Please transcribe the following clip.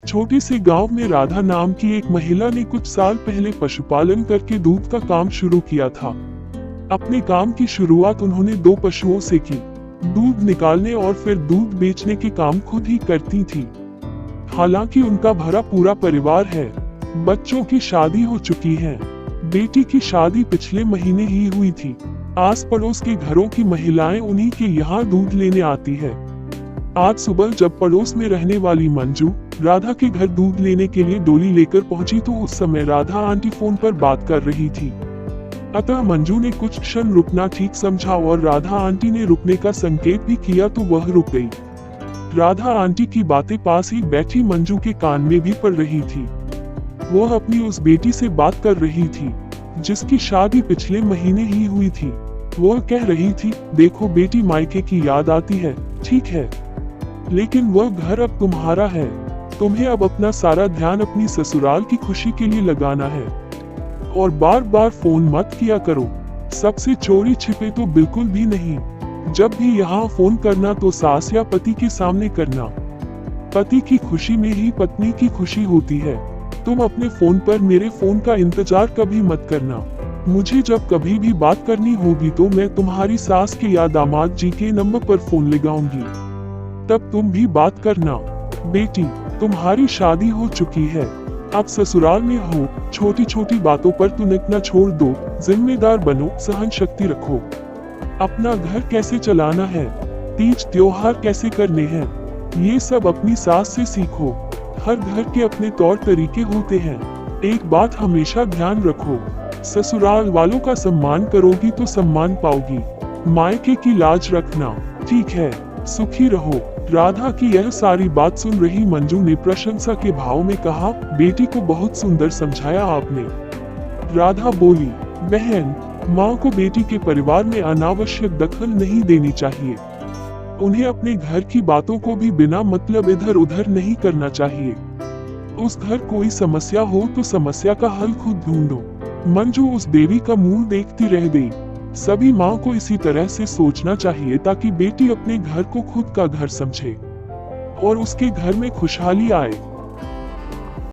छोटे से गांव में राधा नाम की एक महिला ने कुछ साल पहले पशुपालन करके दूध का काम शुरू किया था। अपने काम की शुरुआत उन्होंने 2 पशुओं से की। दूध निकालने और फिर दूध बेचने के काम खुद ही करती थी। हालांकि उनका भरा पूरा परिवार है। बच्चों की शादी हो चुकी है। बेटी की शादी पिछले महीने ही हुई थी। आस पड़ोस के घरों की महिलाएं उन्हीं के यहाँ दूध लेने आती है। आज सुबह जब पड़ोस में रहने वाली मंजू राधा के घर दूध लेने के लिए डोली लेकर पहुंची तो उस समय राधा आंटी फोन पर बात कर रही थी। अतः मंजू ने कुछ क्षण रुकना ठीक समझा और राधा आंटी ने रुकने का संकेत भी किया तो वह रुक गई। राधा आंटी की बातें पास ही बैठी मंजू के कान में भी पड़ रही थी। वह अपनी उस बेटी से बात कर रही थी जिसकी शादी पिछले महीने ही हुई थी। वह कह रही थी, देखो बेटी, मायके की याद आती है, ठीक है, लेकिन वह घर अब तुम्हारा है। तुम्हें अब अपना सारा ध्यान अपनी ससुराल की खुशी के लिए लगाना है और बार बार फोन मत किया करो। सबसे चोरी छिपे तो बिल्कुल भी नहीं। जब भी यहाँ फोन करना तो सास या पति के सामने करना। पति की खुशी में ही पत्नी की खुशी होती है। तुम अपने फोन पर मेरे फोन का इंतजार कभी मत करना। मुझे जब कभी भी बात करनी होगी तो मैं तुम्हारी सास के या दामाद जी के नंबर पर फोन लगाऊंगी, तब तुम भी बात करना। बेटी, तुम्हारी शादी हो चुकी है, अब ससुराल में हो। छोटी छोटी बातों पर तुनकना छोड़ दो, जिम्मेदार बनो, सहन शक्ति रखो। अपना घर कैसे चलाना है, तीज त्योहार कैसे करने हैं, ये सब अपनी सास से सीखो। हर घर के अपने तौर तरीके होते हैं। एक बात हमेशा ध्यान रखो, ससुराल वालों का सम्मान करोगी तो सम्मान पाओगी। मायके की लाज रखना, ठीक है, सुखी रहो। राधा की यह सारी बात सुन रही मंजू ने प्रशंसा के भाव में कहा, बेटी को बहुत सुंदर समझाया आपने। राधा बोली, बहन, माँ को बेटी के परिवार में अनावश्यक दखल नहीं देनी चाहिए। उन्हें अपने घर की बातों को भी बिना मतलब इधर उधर नहीं करना चाहिए। उस घर कोई समस्या हो तो समस्या का हल खुद ढूंढो। मंजू उस देवी का मुंह देखती रह गई। सभी माँ को इसी तरह से सोचना चाहिए ताकि बेटी अपने घर को खुद का घर समझे और उसके घर में खुशहाली आए।